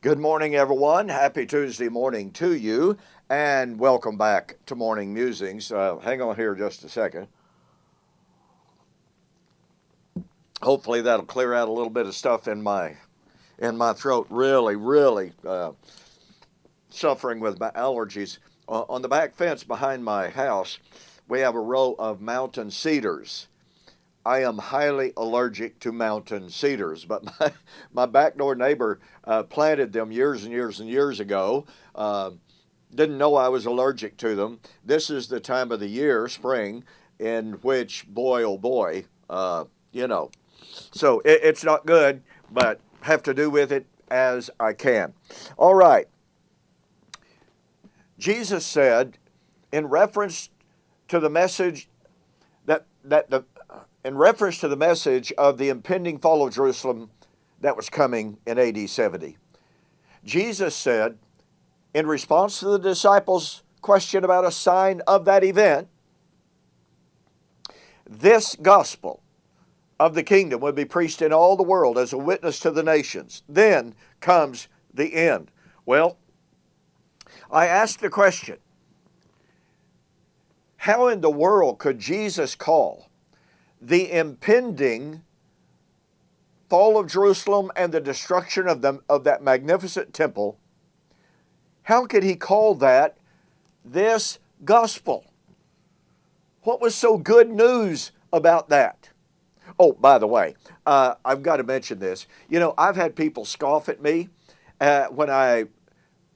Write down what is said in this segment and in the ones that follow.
Good morning, everyone. Happy Tuesday morning to you, and welcome back to Morning Musings. Hang on here just a second. Hopefully that'll clear out a little bit of stuff in my throat. Really suffering with my allergies. On the back fence behind my house, we have a row of mountain cedars. I am highly allergic to mountain cedars, but my backdoor neighbor planted them years and years ago. Didn't know I was allergic to them. This is the time of the year, spring, in which, boy, oh boy, So it's not good, but have to do with it as I can. All right. Jesus said, in reference to the message in reference to the message of the impending fall of Jerusalem that was coming in AD 70. Jesus said, in response to the disciples' question about a sign of that event, this gospel of the kingdom would be preached in all the world as a witness to the nations. Then comes the end. Well, I asked the question, how in the world could Jesus call the impending fall of Jerusalem and the destruction of that magnificent temple, how could he call that this gospel? What was so good news about that? Oh, by the way, I've got to mention this. I've had people scoff at me when I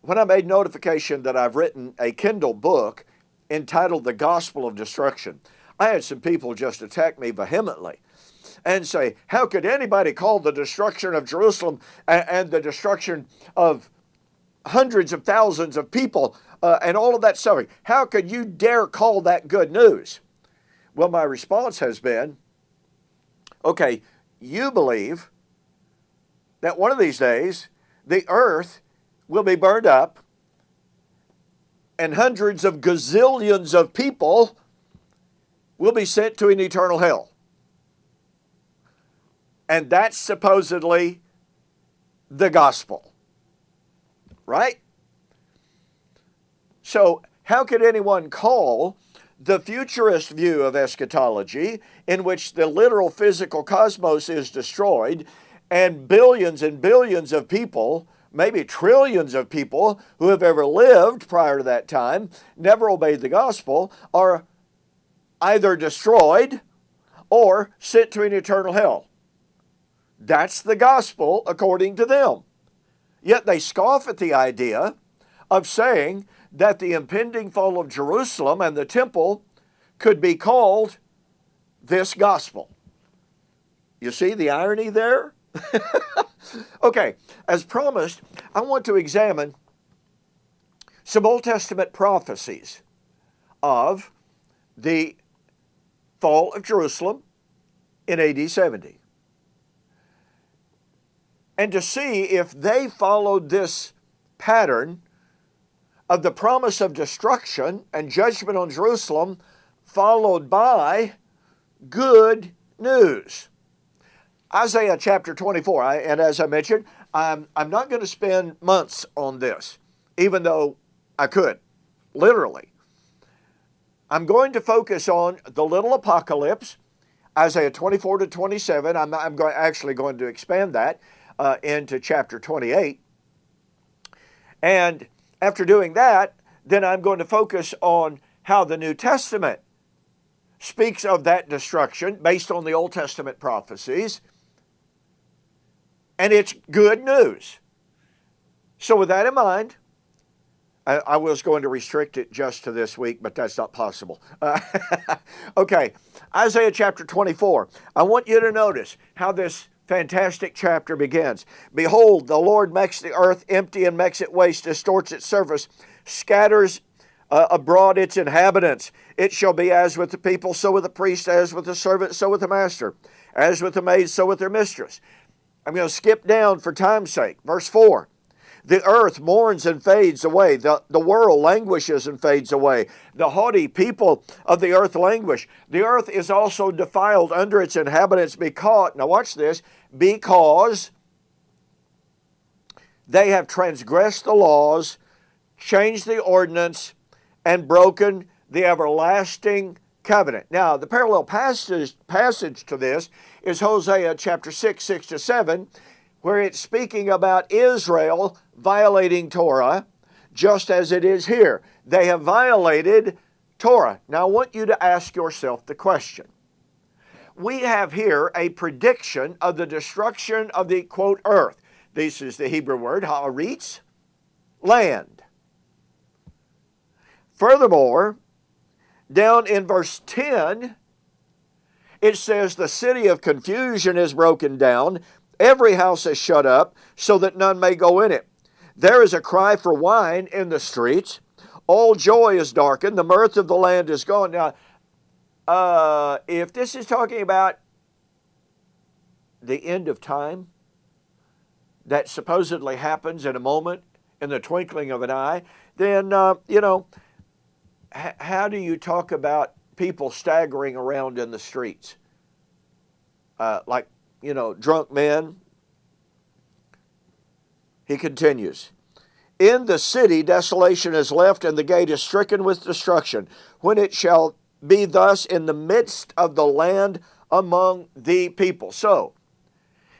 made notification that I've written a Kindle book entitled The Gospel of Destruction. I had some people just attack me vehemently and say, how could anybody call the destruction of Jerusalem and the destruction of hundreds of thousands of people and all of that suffering, how could you dare call that good news? Well, my response has been, okay, you believe that one of these days the earth will be burned up and hundreds of gazillions of people will be sent to an eternal hell. And that's supposedly the gospel. Right? So, how could anyone call the futurist view of eschatology, in which the literal physical cosmos is destroyed, and billions of people, maybe trillions of people who have ever lived prior to that time, never obeyed the gospel, are either destroyed or sent to an eternal hell? That's the gospel according to them. Yet they scoff at the idea of saying that the impending fall of Jerusalem and the temple could be called this gospel. You see the irony there? Okay, as promised, I want to examine some Old Testament prophecies of the fall of Jerusalem in AD 70. And to see if they followed this pattern of the promise of destruction and judgment on Jerusalem, followed by good news. Isaiah chapter 24, and as I mentioned, I'm not going to spend months on this, even though I could, literally. I'm going to focus on the little apocalypse, Isaiah 24 to 27. I'm actually going to expand that into chapter 28. And after doing that, then I'm going to focus on how the New Testament speaks of that destruction based on the Old Testament prophecies. And it's good news. So with that in mind, I was going to restrict it just to this week, but that's not possible. Okay, Isaiah chapter 24. I want you to notice how this fantastic chapter begins. Behold, the Lord makes the earth empty and makes it waste, distorts its surface, scatters abroad its inhabitants. It shall be as with the people, so with the priest, as with the servant, so with the master, as with the maid, so with their mistress. I'm going to skip down for time's sake. Verse 4. The earth mourns and fades away. The world languishes and fades away. The haughty people of the earth languish. The earth is also defiled under its inhabitants because, now watch this, because they have transgressed the laws, changed the ordinance, and broken the everlasting covenant. Now, the parallel passage to this is Hosea chapter 6, 6-7, where it's speaking about Israel violating Torah, just as it is here. They have violated Torah. Now, I want you to ask yourself the question. We have here a prediction of the destruction of the, quote, earth. This is the Hebrew word, haaretz, land. Furthermore, down in verse 10, it says, the city of confusion is broken down, every house is shut up, so that none may go in it. There is a cry for wine in the streets, all joy is darkened, the mirth of the land is gone. Now, if this is talking about the end of time, that supposedly happens in a moment, in the twinkling of an eye, then, how do you talk about people staggering around in the streets? Drunk men? He continues, in the city desolation is left, and the gate is stricken with destruction, when it shall be thus in the midst of the land among the people. So,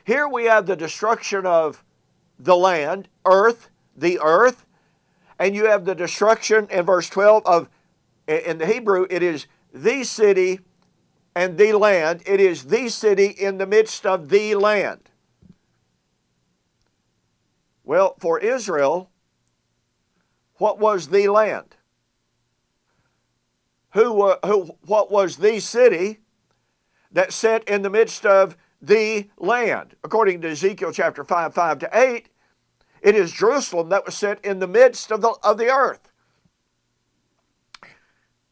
here we have the destruction of the land, the earth, and you have the destruction in verse 12 of, in the Hebrew, it is the city and the land. It is the city in the midst of the land. Well, for Israel, what was the land? What was the city that sat in the midst of the land? According to Ezekiel chapter 5, 5-8, it is Jerusalem that was set in the midst of the earth.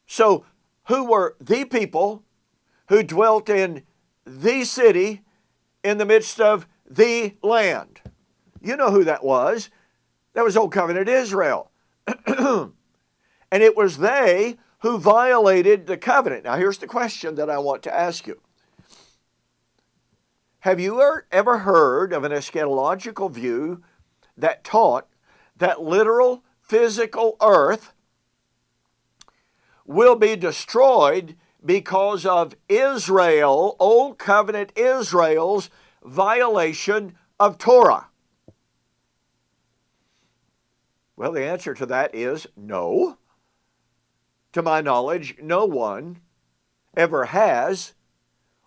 So, who were the people who dwelt in the city in the midst of the land? You know who that was. That was Old Covenant Israel. And it was they who violated the covenant. Now, here's the question that I want to ask you. Have you ever heard of an eschatological view that taught that literal physical earth will be destroyed because of Israel, Old Covenant Israel's violation of Torah? Well, the answer to that is no. To my knowledge, no one ever has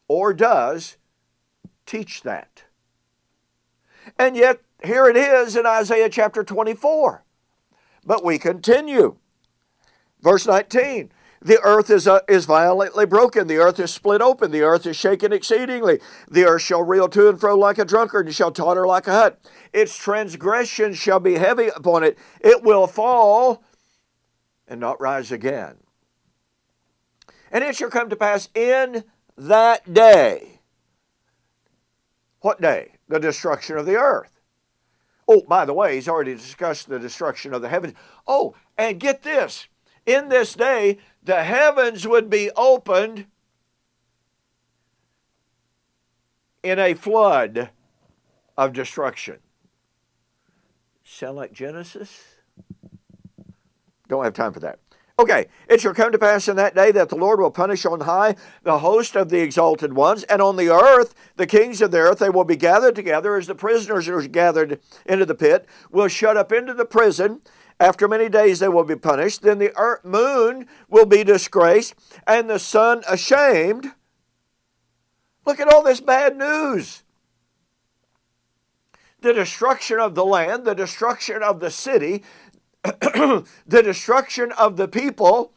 or does teach that. And yet, here it is in Isaiah chapter 24. But we continue. Verse 19, the earth is violently broken. The earth is split open. The earth is shaken exceedingly. The earth shall reel to and fro like a drunkard and shall totter like a hut. Its transgression shall be heavy upon it. It will fall and not rise again. And it shall come to pass in that day. What day? The destruction of the earth. Oh, by the way, he's already discussed the destruction of the heavens. Oh, and get this. In this day, the heavens would be opened in a flood of destruction. Sound like Genesis? Don't have time for that. Okay, it shall come to pass in that day that the Lord will punish on high the host of the exalted ones, and on the earth, the kings of the earth, they will be gathered together as the prisoners are gathered into the pit, will shut up into the prison. After many days they will be punished. Then the moon will be disgraced, and the sun ashamed. Look at all this bad news. The destruction of the land, the destruction of the city, the destruction of the people,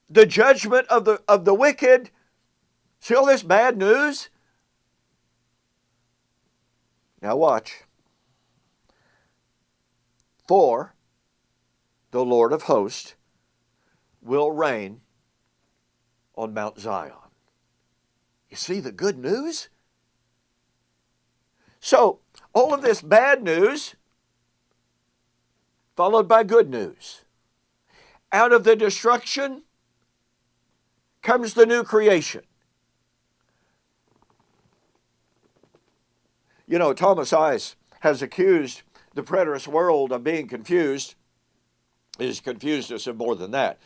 the judgment of the wicked. See all this bad news? Now watch. For the Lord of hosts will reign on Mount Zion. You see the good news? So, all of this bad news followed by good news. Out of the destruction comes the new creation. You know, Thomas Ice has accused the preterist world of being confused. He's confused us of more than that.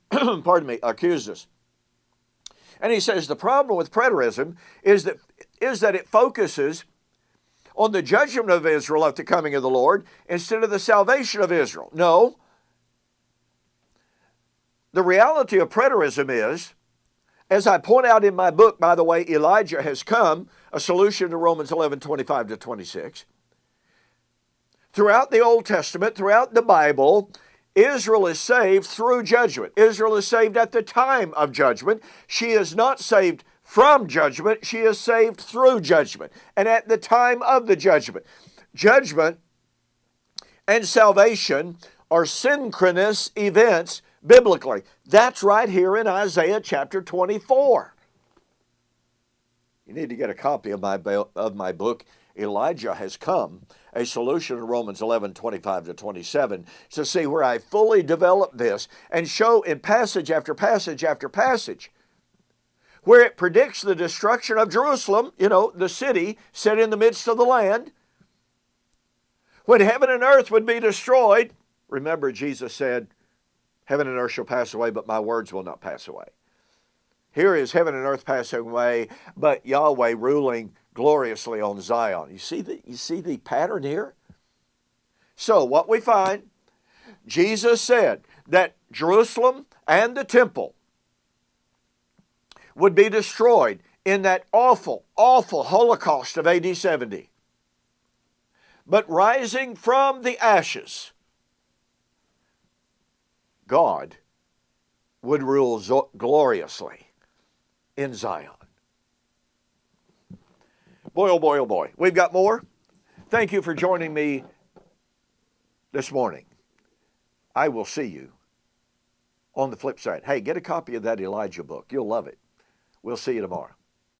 Pardon me, accused us. And he says the problem with preterism is that it focuses on the judgment of Israel at the coming of the Lord instead of the salvation of Israel. No. The reality of preterism is, as I point out in my book, by the way, Elijah Has Come, a solution to Romans 11:25-26. Throughout the Old Testament, throughout the Bible, Israel is saved through judgment. Israel is saved at the time of judgment. She is not saved from judgment. She is saved through judgment and at the time of the judgment. Judgment and salvation are synchronous events biblically. That's right here in Isaiah chapter 24. You need to get a copy of my book, Elijah Has Come, a solution to Romans 11:25-27, to see where I fully develop this and show in passage after passage after passage where it predicts the destruction of Jerusalem, the city set in the midst of the land. When heaven and earth would be destroyed, remember Jesus said, heaven and earth shall pass away, but my words will not pass away. Here is heaven and earth passing away, but Yahweh ruling gloriously on Zion. You see the pattern here? So what we find, Jesus said that Jerusalem and the temple would be destroyed in that awful, awful Holocaust of AD 70. But rising from the ashes, God would rule gloriously in Zion. Boy, oh boy, oh boy. We've got more. Thank you for joining me this morning. I will see you on the flip side. Hey, get a copy of that Elijah book. You'll love it. We'll see you tomorrow.